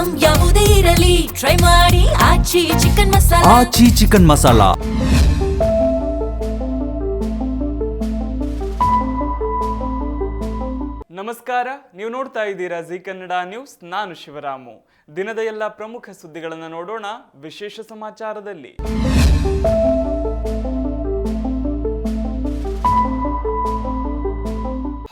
Item ಯಾವುದೇ ಇರಲಿ try ಮಾಡಿ ಆಚಿ ಚಿಕನ್ ಮಸಾಲಾ. ಆಚಿ ಚಿಕನ್ ಮಸಾಲಾ. ನಮಸ್ಕಾರ, ನೀವು ನೋಡ್ತಾ ಇದ್ದೀರಾ ಜಿ ಕನ್ನಡ ನ್ಯೂಸ್. ನಾನು ಶಿವರಾಮು. ದಿನದ ಎಲ್ಲ ಪ್ರಮುಖ ಸುದ್ದಿಗಳನ್ನು ನೋಡೋಣ ವಿಶೇಷ ಸಮಾಚಾರದಲ್ಲಿ.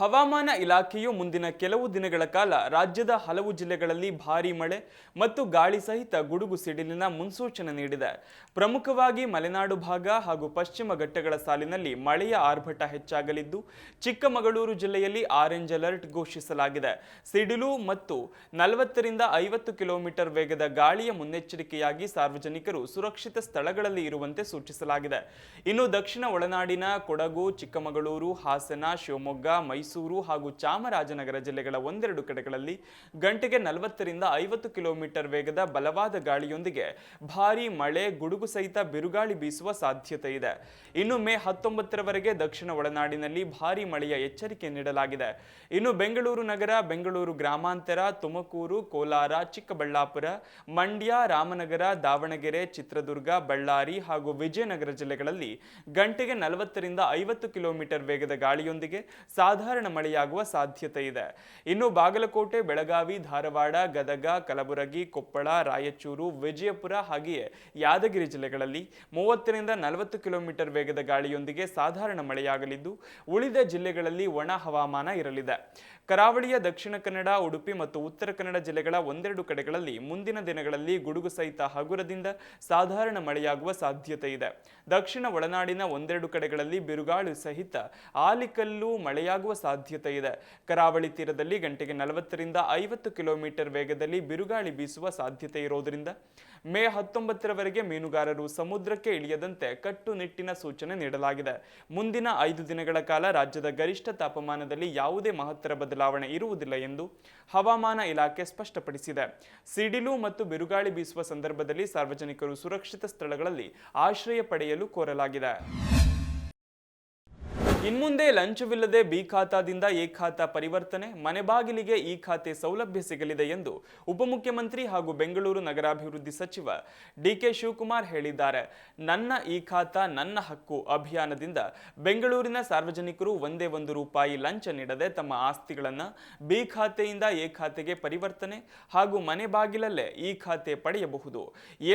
ಹವಾಮಾನ ಇಲಾಖೆಯು ಮುಂದಿನ ಕೆಲವು ದಿನಗಳ ಕಾಲ ರಾಜ್ಯದ ಹಲವು ಜಿಲ್ಲೆಗಳಲ್ಲಿ ಭಾರೀ ಮಳೆ ಮತ್ತು ಗಾಳಿ ಸಹಿತ ಗುಡುಗು ಸಿಡಿಲಿನ ಮುನ್ಸೂಚನೆ ನೀಡಿದೆ. ಪ್ರಮುಖವಾಗಿ ಮಲೆನಾಡು ಭಾಗ ಹಾಗೂ ಪಶ್ಚಿಮ ಘಟ್ಟಗಳ ಸಾಲಿನಲ್ಲಿ ಮಳೆಯ ಆರ್ಭಟ ಹೆಚ್ಚಾಗಲಿದ್ದು, ಚಿಕ್ಕಮಗಳೂರು ಜಿಲ್ಲೆಯಲ್ಲಿ ಆರೆಂಜ್ ಅಲರ್ಟ್ ಘೋಷಿಸಲಾಗಿದೆ. ಸಿಡಿಲು ಮತ್ತು 40ರಿಂದ 50 ಕಿಲೋಮೀಟರ್ ವೇಗದ ಗಾಳಿಯ ಮುನ್ನೆಚ್ಚರಿಕೆಯಾಗಿ ಸಾರ್ವಜನಿಕರು ಸುರಕ್ಷಿತ ಸ್ಥಳಗಳಲ್ಲಿ ಇರುವಂತೆ ಸೂಚಿಸಲಾಗಿದೆ. ಇನ್ನು ದಕ್ಷಿಣ ಒಳನಾಡಿನ ಕೊಡಗು, ಚಿಕ್ಕಮಗಳೂರು, ಹಾಸನ, ಶಿವಮೊಗ್ಗ, ಮೈಸೂರು ಹಾಗೂ ಚಾಮರಾಜನಗರ ಜಿಲ್ಲೆಗಳ ಒಂದೆರಡು ಕಡೆಗಳಲ್ಲಿ ಗಂಟೆಗೆ 40ರಿಂದ 50 ಕಿಲೋಮೀಟರ್ ವೇಗದ ಬಲವಾದ ಗಾಳಿಯೊಂದಿಗೆ ಭಾರೀ ಮಳೆ, ಗುಡುಗು ಸಹಿತ ಬಿರುಗಾಳಿ ಬೀಸುವ ಸಾಧ್ಯತೆ ಇದೆ. ಇನ್ನು ಮೇ 19ರವರೆಗೆ ದಕ್ಷಿಣ ಒಳನಾಡಿನಲ್ಲಿ ಭಾರೀ ಮಳೆಯ ಎಚ್ಚರಿಕೆ ನೀಡಲಾಗಿದೆ. ಇನ್ನು ಬೆಂಗಳೂರು ನಗರ, ಬೆಂಗಳೂರು ಗ್ರಾಮಾಂತರ, ತುಮಕೂರು, ಕೋಲಾರ, ಚಿಕ್ಕಬಳ್ಳಾಪುರ, ಮಂಡ್ಯ, ರಾಮನಗರ, ದಾವಣಗೆರೆ, ಚಿತ್ರದುರ್ಗ, ಬಳ್ಳಾರಿ ಹಾಗೂ ವಿಜಯನಗರ ಜಿಲ್ಲೆಗಳಲ್ಲಿ ಗಂಟೆಗೆ 40ರಿಂದ 50 ಕಿಲೋಮೀಟರ್ ವೇಗದ ಗಾಳಿಯೊಂದಿಗೆ ಸಾಧಾರಣ ಮಳೆಯಾಗುವ ಸಾಧ್ಯತೆ ಇದೆ. ಇನ್ನು ಬಾಗಲಕೋಟೆ, ಬೆಳಗಾವಿ, ಧಾರವಾಡ, ಗದಗ, ಕಲಬುರಗಿ, ಕೊಪ್ಪಳ, ರಾಯಚೂರು, ವಿಜಯಪುರ ಹಾಗೆಯೇ ಯಾದಗಿರಿ ಜಿಲ್ಲೆಗಳಲ್ಲಿ 30ರಿಂದ 40 ಕಿಲೋಮೀಟರ್ ವೇಗದ ಗಾಳಿಯೊಂದಿಗೆ ಸಾಧಾರಣ ಮಳೆಯಾಗಲಿದ್ದು, ಉಳಿದ ಜಿಲ್ಲೆಗಳಲ್ಲಿ ಒಣ ಹವಾಮಾನ ಇರಲಿದೆ. ಕರಾವಳಿಯ ದಕ್ಷಿಣ ಕನ್ನಡ, ಉಡುಪಿ ಮತ್ತು ಉತ್ತರ ಕನ್ನಡ ಜಿಲ್ಲೆಗಳ ಒಂದೆರಡು ಕಡೆಗಳಲ್ಲಿ ಮುಂದಿನ ದಿನಗಳಲ್ಲಿ ಗುಡುಗು ಸಹಿತ ಹಗುರದಿಂದ ಸಾಧಾರಣ ಮಳೆಯಾಗುವ ಸಾಧ್ಯತೆ ಇದೆ. ದಕ್ಷಿಣ ಒಳನಾಡಿನ ಒಂದೆರಡು ಕಡೆಗಳಲ್ಲಿ ಬಿರುಗಾಳಿ ಸಹಿತ ಆಲಿಕಲ್ಲು ಮಳೆಯಾಗುವ ಸಾಧ್ಯತೆ ಇದೆ. ಕರಾವಳಿ ತೀರದಲ್ಲಿ ಗಂಟೆಗೆ 40ರಿಂದ 50 ಕಿಲೋಮೀಟರ್ ವೇಗದಲ್ಲಿ ಬಿರುಗಾಳಿ ಬೀಸುವ ಸಾಧ್ಯತೆ ಇರೋದರಿಂದ ಮೇ 19ರವರೆಗೆ ಮೀನುಗಾರರು ಸಮುದ್ರಕ್ಕೆ ಇಳಿಯದಂತೆ ಕಟ್ಟುನಿಟ್ಟಿನ ಸೂಚನೆ ನೀಡಲಾಗಿದೆ. ಮುಂದಿನ 5 ದಿನಗಳ ಕಾಲ ರಾಜ್ಯದ ಗರಿಷ್ಠ ತಾಪಮಾನದಲ್ಲಿ ಯಾವುದೇ ಮಹತ್ತರ ಬದಲಾವಣೆ ಇರುವುದಿಲ್ಲ ಎಂದು ಹವಾಮಾನ ಇಲಾಖೆ ಸ್ಪಷ್ಟಪಡಿಸಿದೆ. ಸಿಡಿಲು ಮತ್ತು ಬಿರುಗಾಳಿ ಬೀಸುವ ಸಂದರ್ಭದಲ್ಲಿ ಸಾರ್ವಜನಿಕರು ಸುರಕ್ಷಿತ ಸ್ಥಳಗಳಲ್ಲಿ ಆಶ್ರಯ ಪಡೆಯಲು ಕೋರಲಾಗಿದೆ. ಇನ್ಮುಂದೆ ಲಂಚವಿಲ್ಲದೆ ಬಿ ಖಾತಾದಿಂದ ಎ ಖಾತಾ ಪರಿವರ್ತನೆ, ಮನೆ ಬಾಗಿಲಿಗೆ ಈ ಖಾತೆ ಸೌಲಭ್ಯ ಸಿಗಲಿದೆ ಎಂದು ಉಪಮುಖ್ಯಮಂತ್ರಿ ಹಾಗೂ ಬೆಂಗಳೂರು ನಗರಾಭಿವೃದ್ಧಿ ಸಚಿವ ಡಿಕೆ ಶಿವಕುಮಾರ್ ಹೇಳಿದ್ದಾರೆ. ನನ್ನ ಈ ಖಾತಾ ನನ್ನ ಹಕ್ಕು ಅಭಿಯಾನದಿಂದ ಬೆಂಗಳೂರಿನ ಸಾರ್ವಜನಿಕರು ಒಂದೇ ₹1 ಲಂಚ ನೀಡದೆ ತಮ್ಮ ಆಸ್ತಿಗಳನ್ನು ಬಿ ಖಾತೆಯಿಂದ ಎ ಖಾತೆಗೆ ಪರಿವರ್ತನೆ ಹಾಗೂ ಮನೆ ಬಾಗಿಲಲ್ಲೇ ಈ ಖಾತೆ ಪಡೆಯಬಹುದು.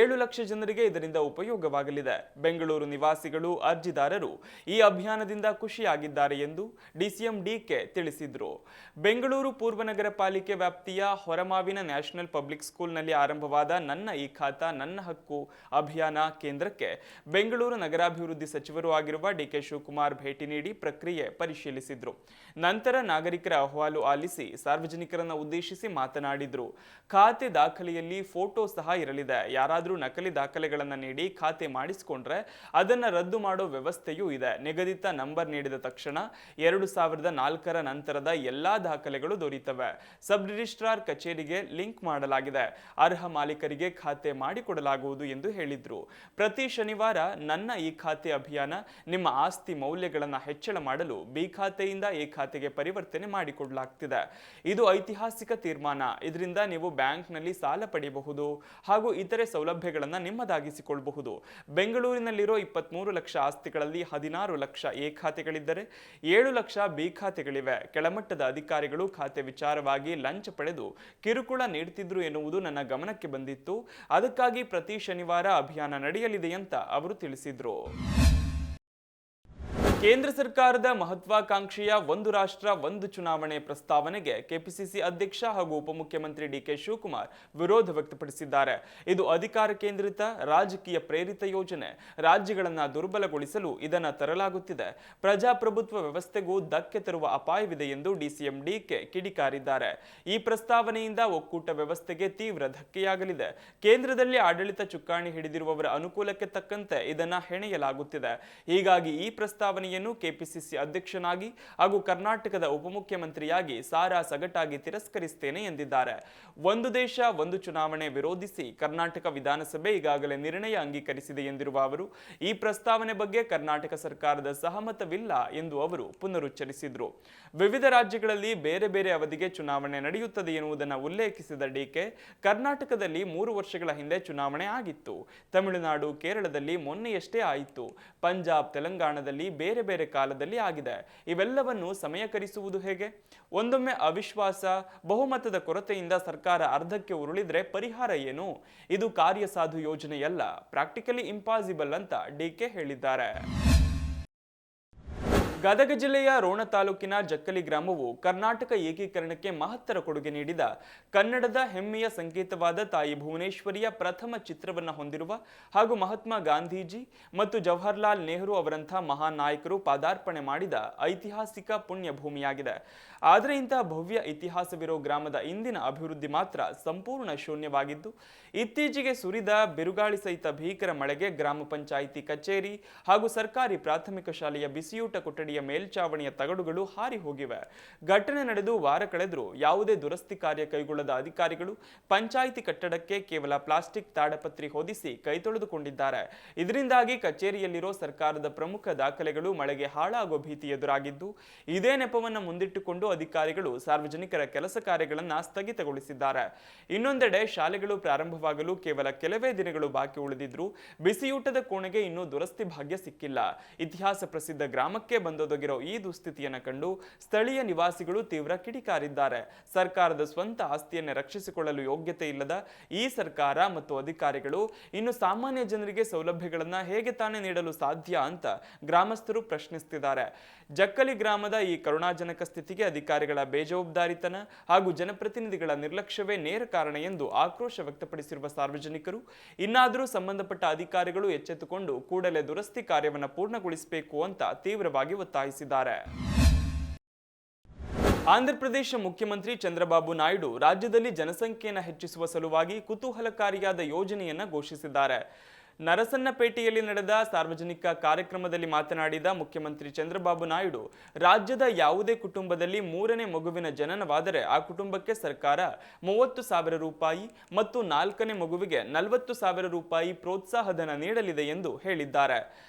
7 ಲಕ್ಷ ಜನರಿಗೆ ಇದರಿಂದ ಉಪಯೋಗವಾಗಲಿದೆ. ಬೆಂಗಳೂರು ನಿವಾಸಿಗಳು, ಅರ್ಜಿದಾರರು ಈ ಅಭಿಯಾನದಿಂದ ಖುಷಿಯಾಗಿದ್ದಾರೆ ಎಂದು ಡಿಸಿಎಂ ಡಿಕೆ ತಿಳಿಸಿದರು. ಬೆಂಗಳೂರು ಪೂರ್ವ ನಗರ ಪಾಲಿಕೆ ವ್ಯಾಪ್ತಿಯ ಹೊರಮಾವಿನ ನ್ಯಾಷನಲ್ ಪಬ್ಲಿಕ್ ಸ್ಕೂಲ್ನಲ್ಲಿ ಆರಂಭವಾದ ನನ್ನ ಈ ಖಾತಾ ನನ್ನ ಹಕ್ಕು ಅಭಿಯಾನ ಕೇಂದ್ರಕ್ಕೆ ಬೆಂಗಳೂರು ನಗರಾಭಿವೃದ್ಧಿ ಸಚಿವರು ಆಗಿರುವ ಡಿಕೆ ಶಿವಕುಮಾರ್ ಭೇಟಿ ನೀಡಿ ಪ್ರಕ್ರಿಯೆ ಪರಿಶೀಲಿಸಿದ್ರು. ನಂತರ ನಾಗರಿಕರ ಅಹವಾಲು ಆಲಿಸಿ ಸಾರ್ವಜನಿಕರನ್ನು ಉದ್ದೇಶಿಸಿ ಮಾತನಾಡಿದ್ರು. ಖಾತೆ ದಾಖಲೆಯಲ್ಲಿ ಫೋಟೋ ಸಹ ಇರಲಿದೆ. ಯಾರಾದರೂ ನಕಲಿ ದಾಖಲೆಗಳನ್ನು ನೀಡಿ ಖಾತೆ ಮಾಡಿಸಿಕೊಂಡ್ರೆ ಅದನ್ನು ರದ್ದು ಮಾಡೋ ವ್ಯವಸ್ಥೆಯೂ ಇದೆ. ನಿಗದಿತ ನಂಬರ್ ನೀಡಿದ ತಕ್ಷಣ 2004ರ ನಂತರದ ಎಲ್ಲಾ ದಾಖಲೆಗಳು ದೊರೆಯುತ್ತವೆ. ಸಬ್ ರಿಜಿಸ್ಟ್ರಾರ್ ಕಚೇರಿಗೆ ಲಿಂಕ್ ಮಾಡಲಾಗಿದೆ. ಅರ್ಹ ಮಾಲೀಕರಿಗೆ ಖಾತೆ ಮಾಡಿಕೊಡಲಾಗುವುದು ಎಂದು ಹೇಳಿದ್ರು. ಪ್ರತಿ ಶನಿವಾರ ನನ್ನ ಈ ಖಾತೆ ಅಭಿಯಾನ ನಿಮ್ಮ ಆಸ್ತಿ ಮೌಲ್ಯಗಳನ್ನು ಹೆಚ್ಚಳ ಮಾಡಲು ಬಿ ಖಾತೆಯಿಂದ ಎ ಖಾತೆಗೆ ಪರಿವರ್ತನೆ ಮಾಡಿಕೊಡಲಾಗ್ತಿದೆ. ಇದು ಐತಿಹಾಸಿಕ ತೀರ್ಮಾನ. ಇದರಿಂದ ನೀವು ಬ್ಯಾಂಕ್ನಲ್ಲಿ ಸಾಲ ಪಡೆಯಬಹುದು ಹಾಗೂ ಇತರೆ ಸೌಲಭ್ಯಗಳನ್ನು ನಿಮ್ಮದಾಗಿಸಿಕೊಳ್ಳಬಹುದು. ಬೆಂಗಳೂರಿನಲ್ಲಿರೋ 23 ಲಕ್ಷ ಆಸ್ತಿಗಳಲ್ಲಿ 16 ಲಕ್ಷ ಎ ಖಾತೆಗಳಿದ್ದರೆ 7 ಲಕ್ಷ ಬಿ ಖಾತೆಗಳಿವೆ. ಕೆಳಮಟ್ಟದ ಅಧಿಕಾರಿಗಳು ಖಾತೆ ವಿಚಾರವಾಗಿ ಲಂಚ ಪಡೆದು ಕಿರುಕುಳ ನೀಡುತ್ತಿದ್ರು ಎನ್ನುವುದು ನನ್ನ ಗಮನಕ್ಕೆ ಬಂದಿತ್ತು. ಅದಕ್ಕಾಗಿ ಪ್ರತಿ ಶನಿವಾರ ಅಭಿಯಾನ ನಡೆಯಲಿದೆ ಅಂತ ಅವರು ತಿಳಿಸಿದ್ರು. ಕೇಂದ್ರ ಸರ್ಕಾರದ ಮಹತ್ವಾಕಾಂಕ್ಷೆಯ ಒಂದು ರಾಷ್ಟ್ರ ಒಂದು ಚುನಾವಣೆ ಪ್ರಸ್ತಾವನೆಗೆ ಕೆಪಿಸಿಸಿ ಅಧ್ಯಕ್ಷ ಹಾಗೂ ಉಪಮುಖ್ಯಮಂತ್ರಿ ಡಿಕೆ ಶಿವಕುಮಾರ್ ವಿರೋಧ ವ್ಯಕ್ತಪಡಿಸಿದ್ದಾರೆ. ಇದು ಅಧಿಕಾರ ಕೇಂದ್ರಿತ, ರಾಜಕೀಯ ಪ್ರೇರಿತ ಯೋಜನೆ. ರಾಜ್ಯಗಳನ್ನು ದುರ್ಬಲಗೊಳಿಸಲು ಇದನ್ನು ತರಲಾಗುತ್ತಿದೆ. ಪ್ರಜಾಪ್ರಭುತ್ವ ವ್ಯವಸ್ಥೆಗೂ ಧಕ್ಕೆ ತರುವ ಅಪಾಯವಿದೆ ಎಂದು ಡಿಸಿಎಂ ಡಿಕೆ ಕಿಡಿಕಾರಿದ್ದಾರೆ. ಈ ಪ್ರಸ್ತಾವನೆಯಿಂದ ಒಕ್ಕೂಟ ವ್ಯವಸ್ಥೆಗೆ ತೀವ್ರ ಧಕ್ಕೆಯಾಗಲಿದೆ. ಕೇಂದ್ರದಲ್ಲಿ ಆಡಳಿತ ಚುಕ್ಕಾಣಿ ಹಿಡಿದಿರುವವರ ಅನುಕೂಲಕ್ಕೆ ತಕ್ಕಂತೆ ಇದನ್ನು ಹೆಣೆಯಲಾಗುತ್ತಿದೆ. ಹೀಗಾಗಿ ಈ ಪ್ರಸ್ತಾವನೆಯ ಚುನಾವಣೆಯನ್ನು ಕೆಪಿಸಿಸಿ ಅಧ್ಯಕ್ಷನಾಗಿ ಹಾಗೂ ಕರ್ನಾಟಕದ ಉಪಮುಖ್ಯಮಂತ್ರಿಯಾಗಿ ಸಾರಾ ಸಗಟಾಗಿ ತಿರಸ್ಕರಿಸುತ್ತೇನೆ ಎಂದಿದ್ದಾರೆ. ಒಂದು ದೇಶ ಒಂದು ಚುನಾವಣೆ ವಿರೋಧಿಸಿ ಕರ್ನಾಟಕ ವಿಧಾನಸಭೆ ಈಗಾಗಲೇ ನಿರ್ಣಯ ಅಂಗೀಕರಿಸಿದೆ ಎಂದಿರುವ ಅವರು ಈ ಪ್ರಸ್ತಾವನೆ ಬಗ್ಗೆ ಕರ್ನಾಟಕ ಸರ್ಕಾರದ ಸಹಮತವಿಲ್ಲ ಎಂದು ಅವರು ಪುನರುಚ್ಚರಿಸಿದರು. ವಿವಿಧ ರಾಜ್ಯಗಳಲ್ಲಿ ಬೇರೆ ಬೇರೆ ಅವಧಿಗೆ ಚುನಾವಣೆ ನಡೆಯುತ್ತದೆ ಎನ್ನುವುದನ್ನು ಉಲ್ಲೇಖಿಸಿದ ಡಿಕೆ, ಕರ್ನಾಟಕದಲ್ಲಿ 3 ವರ್ಷಗಳ ಹಿಂದೆ ಚುನಾವಣೆ ಆಗಿತ್ತು. ತಮಿಳುನಾಡು, ಕೇರಳದಲ್ಲಿ ಮೊನ್ನೆಯಷ್ಟೇ ಆಯಿತು. ಪಂಜಾಬ್, ತೆಲಂಗಾಣದಲ್ಲಿ ಬೇರೆ ಬೇರೆ ಕಾಲದಲ್ಲಿ ಆಗಿದೆ. ಇವೆಲ್ಲವನ್ನು ಸಮಯಕರಿಸುವುದು ಹೇಗೆ? ಒಂದೊಮ್ಮೆ ಅವಿಶ್ವಾಸ, ಬಹುಮತದ ಕೊರತೆಯಿಂದ ಸರ್ಕಾರ ಅರ್ಧಕ್ಕೆ ಉರುಳಿದ್ರೆ ಪರಿಹಾರ ಏನು? ಇದು ಕಾರ್ಯಸಾಧು ಯೋಜನೆಯಲ್ಲ, ಪ್ರಾಕ್ಟಿಕಲಿ ಇಂಪಾಸಿಬಲ್ ಅಂತ ಡಿಕೆ ಹೇಳಿದ್ದಾರೆ. ಗದಗ ಜಿಲ್ಲೆಯ ರೋಣ ತಾಲೂಕಿನ ಜಕ್ಕಲಿ ಗ್ರಾಮವು ಕರ್ನಾಟಕ ಏಕೀಕರಣಕ್ಕೆ ಮಹತ್ತರ ಕೊಡುಗೆ ನೀಡಿದ ಕನ್ನಡದ ಹೆಮ್ಮೆಯ ಸಂಕೇತವಾದ ತಾಯಿ ಭುವನೇಶ್ವರಿಯ ಪ್ರಥಮ ಚಿತ್ರವನ್ನು ಹೊಂದಿರುವ ಹಾಗೂ ಮಹಾತ್ಮ ಗಾಂಧೀಜಿ ಮತ್ತು ಜವಾಹರ್ಲಾಲ್ ನೆಹರು ಅವರಂಥ ಮಹಾನ್ ನಾಯಕರು ಪಾದಾರ್ಪಣೆ ಮಾಡಿದ ಐತಿಹಾಸಿಕ ಪುಣ್ಯ ಭೂಮಿಯಾಗಿದೆ. ಆದರೆ ಇಂತಹ ಭವ್ಯ ಇತಿಹಾಸವಿರೋ ಗ್ರಾಮದ ಇಂದಿನ ಅಭಿವೃದ್ಧಿ ಮಾತ್ರ ಸಂಪೂರ್ಣ ಶೂನ್ಯವಾಗಿದ್ದು, ಇತ್ತೀಚೆಗೆ ಸುರಿದ ಬಿರುಗಾಳಿ ಸಹಿತ ಭೀಕರ ಮಳೆಗೆ ಗ್ರಾಮ ಪಂಚಾಯಿತಿ ಕಚೇರಿ ಹಾಗೂ ಸರ್ಕಾರಿ ಪ್ರಾಥಮಿಕ ಶಾಲೆಯ ಬಿಸಿಯೂಟ ಕೊಠಡಿಯ ಮೇಲ್ಚಾವಣಿಯ ತಗಡುಗಳು ಹಾರಿ ಹೋಗಿವೆ. ಘಟನೆ ನಡೆದು ವಾರ ಕಳೆದರೂ ಯಾವುದೇ ದುರಸ್ತಿ ಕಾರ್ಯ ಕೈಗೊಳ್ಳದ ಅಧಿಕಾರಿಗಳು ಪಂಚಾಯಿತಿ ಕಟ್ಟಡಕ್ಕೆ ಕೇವಲ ಪ್ಲಾಸ್ಟಿಕ್ ತಾಡಪತ್ರಿ ಹೊದಿಸಿ ಕೈ ತೊಳೆದುಕೊಂಡಿದ್ದಾರೆ. ಇದರಿಂದಾಗಿ ಕಚೇರಿಯಲ್ಲಿರೋ ಸರ್ಕಾರದ ಪ್ರಮುಖ ದಾಖಲೆಗಳು ಮಳೆಗೆ ಹಾಳಾಗುವ ಭೀತಿ ಎದುರಾಗಿದ್ದು, ಇದೇ ನೆಪವನ್ನು ಮುಂದಿಟ್ಟುಕೊಂಡು ಅಧಿಕಾರಿಗಳು ಸಾರ್ವಜನಿಕರ ಕೆಲಸ ಕಾರ್ಯಗಳನ್ನು ಸ್ಥಗಿತಗೊಳಿಸಿದ್ದಾರೆ. ಇನ್ನೊಂದೆಡೆ ಶಾಲೆಗಳು ಪ್ರಾರಂಭವಾಗಲು ಕೇವಲ ಕೆಲವೇ ದಿನಗಳು ಬಾಕಿ ಉಳಿದಿದ್ರು ಬಿಸಿಯೂಟದ ಕೋಣೆಗೆ ಇನ್ನೂ ದುರಸ್ತಿ ಭಾಗ್ಯ ಸಿಕ್ಕಿಲ್ಲ. ಇತಿಹಾಸ ಪ್ರಸಿದ್ಧ ಗ್ರಾಮಕ್ಕೆ ಬಂದೊದಗಿರೋ ಈ ದುಸ್ಥಿತಿಯನ್ನು ಕಂಡು ಸ್ಥಳೀಯ ನಿವಾಸಿಗಳು ತೀವ್ರ ಕಿಡಿಕಾರಿದ್ದಾರೆ. ಸರ್ಕಾರದ ಸ್ವಂತ ಆಸ್ತಿಯನ್ನು ರಕ್ಷಿಸಿಕೊಳ್ಳಲು ಯೋಗ್ಯತೆ ಇಲ್ಲದ ಈ ಸರ್ಕಾರ ಮತ್ತು ಅಧಿಕಾರಿಗಳು ಇನ್ನು ಸಾಮಾನ್ಯ ಜನರಿಗೆ ಸೌಲಭ್ಯಗಳನ್ನು ಹೇಗೆ ತಾನೇ ನೀಡಲು ಸಾಧ್ಯ ಅಂತ ಗ್ರಾಮಸ್ಥರು ಪ್ರಶ್ನಿಸುತ್ತಿದ್ದಾರೆ. ಜಕ್ಕಲಿ ಗ್ರಾಮದ ಈ ಕರುಣಾಜನಕ ಸ್ಥಿತಿಗೆ ಅಧಿಕಾರಿಗಳ ಬೇಜವಾಬ್ದಾರಿತನ ಹಾಗೂ ಜನಪ್ರತಿನಿಧಿಗಳ ನಿರ್ಲಕ್ಷ್ಯವೇ ನೇರ ಕಾರಣ ಎಂದು ಆಕ್ರೋಶ ವ್ಯಕ್ತಪಡಿಸಿರುವ ಸಾರ್ವಜನಿಕರು ಇನ್ನಾದರೂ ಸಂಬಂಧಪಟ್ಟ ಅಧಿಕಾರಿಗಳು ಎಚ್ಚೆತ್ತುಕೊಂಡು ಕೂಡಲೇ ದುರಸ್ತಿ ಕಾರ್ಯವನ್ನು ಪೂರ್ಣಗೊಳಿಸಬೇಕು ಅಂತ ತೀವ್ರವಾಗಿ ಒತ್ತಾಯಿಸಿದ್ದಾರೆ. ಆಂಧ್ರಪ್ರದೇಶ ಮುಖ್ಯಮಂತ್ರಿ ಚಂದ್ರಬಾಬು ನಾಯ್ಡು ರಾಜ್ಯದಲ್ಲಿ ಜನಸಂಖ್ಯೆಯನ್ನು ಹೆಚ್ಚಿಸುವ ಸಲುವಾಗಿ ಕುತೂಹಲಕಾರಿಯಾದ ಯೋಜನೆಯನ್ನು ಘೋಷಿಸಿದ್ದಾರೆ. ನರಸನ್ನಪೇಟೆಯಲ್ಲಿ ನಡೆದ ಸಾರ್ವಜನಿಕ ಕಾರ್ಯಕ್ರಮದಲ್ಲಿ ಮಾತನಾಡಿದ ಮುಖ್ಯಮಂತ್ರಿ ಚಂದ್ರಬಾಬು ನಾಯ್ಡು, ರಾಜ್ಯದ ಯಾವುದೇ ಕುಟುಂಬದಲ್ಲಿ 3ನೇ ಮಗುವಿನ ಜನನವಾದರೆ ಆ ಕುಟುಂಬಕ್ಕೆ ಸರ್ಕಾರ 30,000 ರೂಪಾಯಿ ಮತ್ತು 4ನೇ ಮಗುವಿಗೆ 40,000 ರೂಪಾಯಿ ಪ್ರೋತ್ಸಾಹಧನ ನೀಡಲಿದೆ ಎಂದು ಹೇಳಿದ್ದಾರೆ.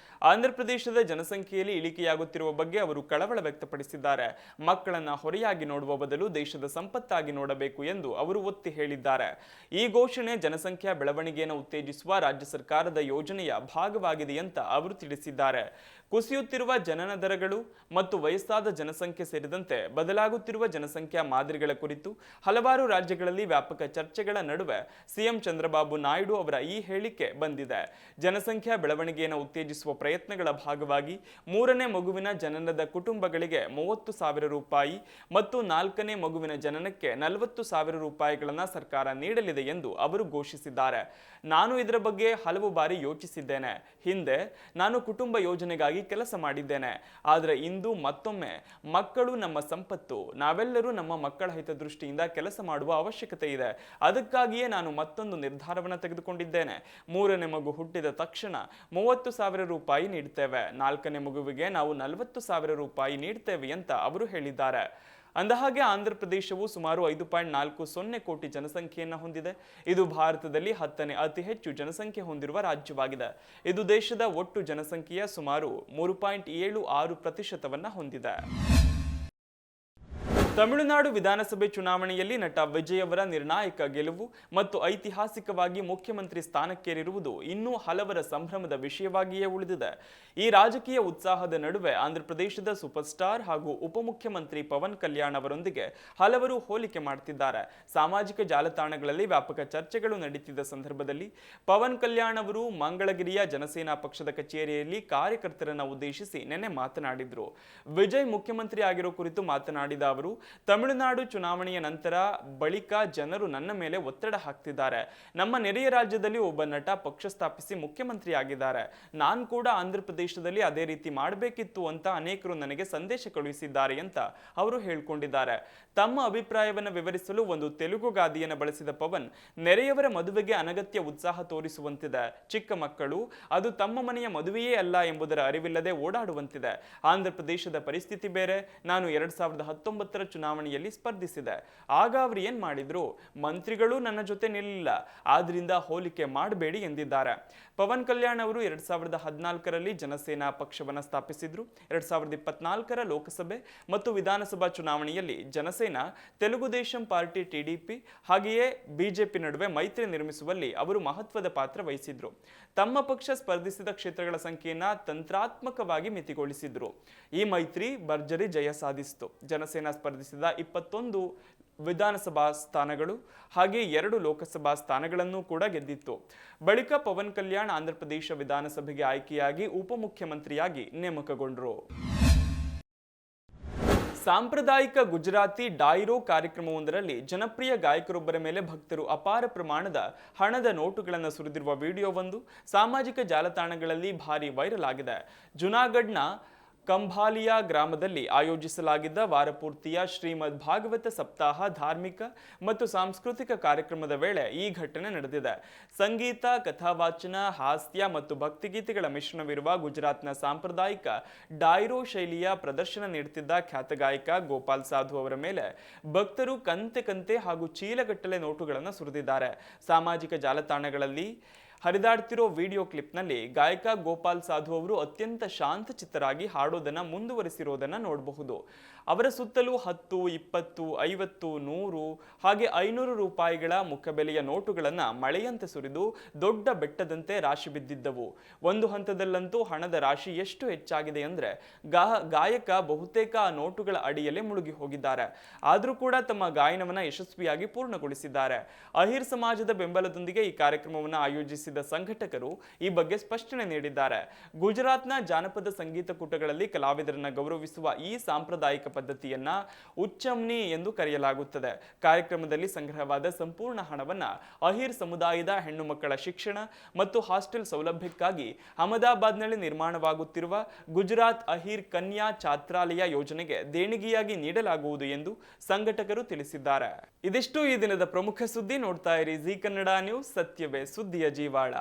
ಆಂಧ್ರಪ್ರದೇಶದ ಜನಸಂಖ್ಯೆಯಲ್ಲಿ ಇಳಿಕೆಯಾಗುತ್ತಿರುವ ಬಗ್ಗೆ ಅವರು ಕಳವಳ ವ್ಯಕ್ತಪಡಿಸಿದ್ದಾರೆ. ಮಕ್ಕಳನ್ನ ಹೊರೆಯಾಗಿ ನೋಡುವ ಬದಲು ದೇಶದ ಸಂಪತ್ತಾಗಿ ನೋಡಬೇಕು ಎಂದು ಅವರು ಒತ್ತಿ ಹೇಳಿದ್ದಾರೆ. ಈ ಘೋಷಣೆ ಜನಸಂಖ್ಯಾ ಬೆಳವಣಿಗೆಯನ್ನು ಉತ್ತೇಜಿಸುವ ರಾಜ್ಯ ಸರ್ಕಾರದ ಯೋಜನೆಯ ಭಾಗವಾಗಿದೆ ಅಂತ ಅವರು ತಿಳಿಸಿದ್ದಾರೆ. ಕುಸಿಯುತ್ತಿರುವ ಜನನ ದರಗಳು ಮತ್ತು ವಯಸ್ಸಾದ ಜನಸಂಖ್ಯೆ ಸೇರಿದಂತೆ ಬದಲಾಗುತ್ತಿರುವ ಜನಸಂಖ್ಯಾ ಮಾದರಿಗಳ ಕುರಿತು ಹಲವಾರು ರಾಜ್ಯಗಳಲ್ಲಿ ವ್ಯಾಪಕ ಚರ್ಚೆಗಳ ನಡುವೆ ಸಿಎಂ ಚಂದ್ರಬಾಬು ನಾಯ್ಡು ಅವರ ಈ ಹೇಳಿಕೆ ಬಂದಿದೆ. ಜನಸಂಖ್ಯಾ ಬೆಳವಣಿಗೆಯನ್ನು ಉತ್ತೇಜಿಸುವ ಪ್ರಯತ್ನಗಳ ಭಾಗವಾಗಿ 3ನೇ ಮಗುವಿನ ಜನನದ ಕುಟುಂಬಗಳಿಗೆ 30,000 ರೂಪಾಯಿ ಮತ್ತು 4ನೇ ಮಗುವಿನ ಜನನಕ್ಕೆ 40,000 ರೂಪಾಯಿಗಳನ್ನು ಸರ್ಕಾರ ನೀಡಲಿದೆ ಎಂದು ಅವರು ಘೋಷಿಸಿದ್ದಾರೆ. ನಾನು ಇದರ ಬಗ್ಗೆ ಹಲವು ಬಾರಿ ಯೋಚಿಸಿದ್ದೇನೆ. ಹಿಂದೆ ನಾನು ಕುಟುಂಬ ಯೋಜನೆಗಾಗಿ ಕೆಲಸ ಮಾಡಿದ್ದೇನೆ. ಆದರೆ ಇಂದು ಮತ್ತೊಮ್ಮೆ ಮಕ್ಕಳು ನಮ್ಮ ಸಂಪತ್ತು. ನಾವೆಲ್ಲರೂ ನಮ್ಮ ಮಕ್ಕಳ ಹಿತದೃಷ್ಟಿಯಿಂದ ಕೆಲಸ ಮಾಡುವ ಅವಶ್ಯಕತೆ ಇದೆ. ಅದಕ್ಕಾಗಿಯೇ ನಾನು ಮತ್ತೊಂದು ನಿರ್ಧಾರವನ್ನು ತೆಗೆದುಕೊಂಡಿದ್ದೇನೆ. 3ನೇ ಮಗು ಹುಟ್ಟಿದ ತಕ್ಷಣ 30,000 ರೂಪಾಯಿ ನೀಡ್ತೇವೆ. 4ನೇ ಮಗುವಿಗೆ ನಾವು 40,000 ರೂಪಾಯಿ ನೀಡ್ತೇವೆ ಅಂತ ಅವರು ಹೇಳಿದ್ದಾರೆ. ಅಂದಹಾಗೆ ಆಂಧ್ರಪ್ರದೇಶವು ಸುಮಾರು 5.40 ಕೋಟಿ ಜನಸಂಖ್ಯೆಯನ್ನು ಹೊಂದಿದೆ. ಇದು ಭಾರತದಲ್ಲಿ 10ನೇ ಅತಿ ಹೆಚ್ಚು ಜನಸಂಖ್ಯೆ ಹೊಂದಿರುವ ರಾಜ್ಯವಾಗಿದೆ. ಇದು ದೇಶದ ಒಟ್ಟು ಜನಸಂಖ್ಯೆಯ ಸುಮಾರು 3.76% ಹೊಂದಿದೆ. ತಮಿಳುನಾಡು ವಿಧಾನಸಭೆ ಚುನಾವಣೆಯಲ್ಲಿ ನಟ ವಿಜಯ್ ಅವರ ನಿರ್ಣಾಯಕ ಗೆಲುವು ಮತ್ತು ಐತಿಹಾಸಿಕವಾಗಿ ಮುಖ್ಯಮಂತ್ರಿ ಸ್ಥಾನಕ್ಕೇರಿರುವುದು ಇನ್ನೂ ಹಲವರ ಸಂಭ್ರಮದ ವಿಷಯವಾಗಿಯೇ ಉಳಿದಿದೆ. ಈ ರಾಜಕೀಯ ಉತ್ಸಾಹದ ನಡುವೆ ಆಂಧ್ರಪ್ರದೇಶದ ಸೂಪರ್ ಸ್ಟಾರ್ ಹಾಗೂ ಉಪಮುಖ್ಯಮಂತ್ರಿ ಪವನ್ ಕಲ್ಯಾಣ್ ಅವರೊಂದಿಗೆ ಹಲವರು ಹೋಲಿಕೆ ಮಾಡುತ್ತಿದ್ದಾರೆ. ಸಾಮಾಜಿಕ ಜಾಲತಾಣಗಳಲ್ಲಿ ವ್ಯಾಪಕ ಚರ್ಚೆಗಳು ನಡೀತಿದ್ದ ಸಂದರ್ಭದಲ್ಲಿ ಪವನ್ ಕಲ್ಯಾಣ್ ಅವರು ಮಂಗಳಗಿರಿಯ ಜನಸೇನಾ ಪಕ್ಷದ ಕಚೇರಿಯಲ್ಲಿ ಕಾರ್ಯಕರ್ತರನ್ನು ಉದ್ದೇಶಿಸಿ ನಿನ್ನೆ ಮಾತನಾಡಿದ್ರು. ವಿಜಯ್ ಮುಖ್ಯಮಂತ್ರಿ ಆಗಿರೋ ಕುರಿತು ಮಾತನಾಡಿದ ಅವರು, ತಮಿಳುನಾಡು ಚುನಾವಣೆಯ ಬಳಿಕ ಜನರು ನನ್ನ ಮೇಲೆ ಒತ್ತಡ ಹಾಕ್ತಿದ್ದಾರೆ. ನಮ್ಮ ನೆರೆಯ ರಾಜ್ಯದಲ್ಲಿ ಒಬ್ಬ ನಟ ಪಕ್ಷ ಸ್ಥಾಪಿಸಿ ಮುಖ್ಯಮಂತ್ರಿ ಆಗಿದ್ದಾರೆ. ನಾನು ಕೂಡ ಆಂಧ್ರ ಪ್ರದೇಶದಲ್ಲಿ ಅದೇ ರೀತಿ ಮಾಡಬೇಕಿತ್ತು ಅಂತ ಅನೇಕರು ನನಗೆ ಸಂದೇಶ ಕಳುಹಿಸಿದ್ದಾರೆ ಅಂತ ಅವರು ಹೇಳ್ಕೊಂಡಿದ್ದಾರೆ. ತಮ್ಮ ಅಭಿಪ್ರಾಯವನ್ನು ವಿವರಿಸಲು ಒಂದು ತೆಲುಗು ಗಾದೆಯನ್ನು ಬಳಸಿದ ಪವನ್, ನೆರೆಯವರ ಮದುವೆಗೆ ಅನಗತ್ಯ ಉತ್ಸಾಹ ತೋರಿಸುವಂತಿದೆ. ಚಿಕ್ಕ ಮಕ್ಕಳು ಅದು ತಮ್ಮ ಮನೆಯ ಮದುವೆಯೇ ಅಲ್ಲ ಎಂಬುದರ ಅರಿವಿಲ್ಲದೆ ಓಡಾಡುವಂತಿದೆ. ಆಂಧ್ರ ಪ್ರದೇಶದ ಪರಿಸ್ಥಿತಿ ಬೇರೆ. ನಾನು 2019ರ ಚುನಾವಣೆಯಲ್ಲಿ ಸ್ಪರ್ಧಿಸಿದೆ. ಆಗ ಅವರು ಏನ್ ಮಾಡಿದ್ರು? ಮಂತ್ರಿಗಳು ನನ್ನ ಜೊತೆ ನಿಲ್ಲಿಲ್ಲ. ಆದ್ರಿಂದ ಹೋಲಿಕೆ ಮಾಡಬೇಡಿ ಎಂದಿದ್ದಾರೆ. ಪವನ್ ಕಲ್ಯಾಣ್ ಅವರು 2014ರಲ್ಲಿ ಜನಸೇನಾ ಪಕ್ಷವನ್ನು ಸ್ಥಾಪಿಸಿದ್ರು. 2024ರ ಲೋಕಸಭೆ ಮತ್ತು ವಿಧಾನಸಭಾ ಚುನಾವಣೆಯಲ್ಲಿ ಜನಸೇನಾ, ತೆಲುಗುದೇಶಂ ಪಾರ್ಟಿ ಟಿಡಿಪಿ ಹಾಗೆಯೇ ಬಿಜೆಪಿ ನಡುವೆ ಮೈತ್ರಿ ನಿರ್ಮಿಸುವಲ್ಲಿ ಅವರು ಮಹತ್ವದ ಪಾತ್ರ ವಹಿಸಿದ್ರು. ತಮ್ಮ ಪಕ್ಷ ಸ್ಪರ್ಧಿಸಿದ ಕ್ಷೇತ್ರಗಳ ಸಂಖ್ಯೆಯನ್ನ ತಂತ್ರಾತ್ಮಕವಾಗಿ ಮಿತಿಗೊಳಿಸಿದ್ರು. ಈ ಮೈತ್ರಿ ಭರ್ಜರಿ ಜಯ ಸಾಧಿಸಿತು. ಜನಸೇನಾ ಸ್ಪರ್ಧಿಸಿದ 21 ವಿಧಾನಸಭಾ ಸ್ಥಾನಗಳು ಹಾಗೆ 2 ಲೋಕಸಭಾ ಸ್ಥಾನಗಳನ್ನು ಕೂಡ ಗೆದ್ದಿತ್ತು. ಬಳಿಕ ಪವನ್ ಕಲ್ಯಾಣ್ ಆಂಧ್ರ ಪ್ರದೇಶ ವಿಧಾನಸಭೆಗೆ ಆಯ್ಕೆಯಾಗಿ ಉಪಮುಖ್ಯಮಂತ್ರಿಯಾಗಿ ನೇಮಕಗೊಂಡರು. ಸಾಂಪ್ರದಾಯಿಕ ಗುಜರಾತಿ ಡಾಯಿರೋ ಕಾರ್ಯಕ್ರಮವೊಂದರಲ್ಲಿ ಜನಪ್ರಿಯ ಗಾಯಕರೊಬ್ಬರ ಮೇಲೆ ಭಕ್ತರು ಅಪಾರ ಪ್ರಮಾಣದ ಹಣದ ನೋಟುಗಳನ್ನು ಸುರಿದಿರುವ ವಿಡಿಯೋವೊಂದು ಸಾಮಾಜಿಕ ಜಾಲತಾಣಗಳಲ್ಲಿ ಭಾರಿ ವೈರಲ್ ಆಗಿದೆ. ಜುನಾಗಢ್ನ ಕಂಭಾಲಿಯಾ ಗ್ರಾಮದಲ್ಲಿ ಆಯೋಜಿಸಲಾಗಿದ್ದ ವಾರಪೂರ್ತಿಯ ಶ್ರೀಮದ್ ಭಾಗವತ ಸಪ್ತಾಹ ಧಾರ್ಮಿಕ ಮತ್ತು ಸಾಂಸ್ಕೃತಿಕ ಕಾರ್ಯಕ್ರಮದ ವೇಳೆ ಈ ಘಟನೆ ನಡೆದಿದೆ. ಸಂಗೀತ, ಕಥಾವಾಚನ, ಹಾಸ್ಯ ಮತ್ತು ಭಕ್ತಿಗೀತೆಗಳ ಮಿಶ್ರಣವಿರುವ ಗುಜರಾತ್ನ ಸಾಂಪ್ರದಾಯಿಕ ಡಾಯಿರೋ ಶೈಲಿಯ ಪ್ರದರ್ಶನ ನೀಡುತ್ತಿದ್ದ ಖ್ಯಾತ ಗಾಯಕ ಗೋಪಾಲ್ ಸಾಧು ಅವರ ಮೇಲೆ ಭಕ್ತರು ಕಂತೆ ಹಾಗೂ ಚೀಲಗಟ್ಟಲೆ ನೋಟುಗಳನ್ನು ಸುರಿದಿದ್ದಾರೆ. ಸಾಮಾಜಿಕ ಜಾಲತಾಣಗಳಲ್ಲಿ ಹರಿದಾಡ್ತಿರೋ ವಿಡಿಯೋ ಕ್ಲಿಪ್ನಲ್ಲಿ ಗಾಯಕ ಗೋಪಾಲ್ ಸಾಧು ಅವರು ಅತ್ಯಂತ ಶಾಂತಚಿತ್ತರಾಗಿ ಹಾಡೋದನ್ನ ಮುಂದುವರಿಸಿರೋದನ್ನ ನೋಡಬಹುದು. ಅವರ ಸುತ್ತಲೂ 10, 20, 50, 100 ಹಾಗೆ 500 ರೂಪಾಯಿಗಳ ಮುಖಬೆಲೆಯ ನೋಟುಗಳನ್ನ ಮಳೆಯಂತೆ ಸುರಿದು ದೊಡ್ಡ ಬೆಟ್ಟದಂತೆ ರಾಶಿ ಬಿದ್ದಿದ್ದವು. ಒಂದು ಹಂತದಲ್ಲಂತೂ ಹಣದ ರಾಶಿ ಎಷ್ಟು ಹೆಚ್ಚಾಗಿದೆ ಅಂದ್ರೆ ಗಾಯಕ ಬಹುತೇಕ ಆ ನೋಟುಗಳ ಅಡಿಯಲ್ಲೇ ಮುಳುಗಿ ಹೋಗಿದ್ದಾರೆ. ಆದರೂ ಕೂಡ ತಮ್ಮ ಗಾಯನವನ್ನ ಯಶಸ್ವಿಯಾಗಿ ಪೂರ್ಣಗೊಳಿಸಿದ್ದಾರೆ. ಅಹಿರ್ ಸಮಾಜದ ಬೆಂಬಲದೊಂದಿಗೆ ಈ ಕಾರ್ಯಕ್ರಮವನ್ನು ಆಯೋಜಿಸಿದ ಸಂಘಟಕರು ಈ ಬಗ್ಗೆ ಸ್ಪಷ್ಟನೆ ನೀಡಿದ್ದಾರೆ. ಗುಜರಾತ್ನ ಜಾನಪದ ಸಂಗೀತ ಕೂಟಗಳಲ್ಲಿ ಕಲಾವಿದರನ್ನ ಗೌರವಿಸುವ ಈ ಸಾಂಪ್ರದಾಯಿಕ ಪದ್ಧತಿಯನ್ನ ಉಚ್ಚಮ್ನಿ ಎಂದು ಕರೆಯಲಾಗುತ್ತದೆ. ಕಾರ್ಯಕ್ರಮದಲ್ಲಿ ಸಂಗ್ರಹವಾದ ಸಂಪೂರ್ಣ ಹಣವನ್ನ ಅಹಿರ್ ಸಮುದಾಯದ ಹೆಣ್ಣು ಮಕ್ಕಳ ಶಿಕ್ಷಣ ಮತ್ತು ಹಾಸ್ಟೆಲ್ ಸೌಲಭ್ಯಕ್ಕಾಗಿ ಅಹಮದಾಬಾದ್ನಲ್ಲಿ ನಿರ್ಮಾಣವಾಗುತ್ತಿರುವ ಗುಜರಾತ್ ಅಹಿರ್ ಕನ್ಯಾ ಛಾತ್ರಾಲಯ ಯೋಜನೆಗೆ ದೇಣಿಗೆಯಾಗಿ ನೀಡಲಾಗುವುದು ಎಂದು ಸಂಘಟಕರು ತಿಳಿಸಿದ್ದಾರೆ. ಇದಿಷ್ಟು ಈ ದಿನದ ಪ್ರಮುಖ ಸುದ್ದಿ. ನೋಡ್ತಾ ಇರಿ ಜಿ ಕನ್ನಡ ನ್ಯೂಸ್, ಸತ್ಯವೇ ಸುದ್ದಿಯ ಜೀವಾಳ.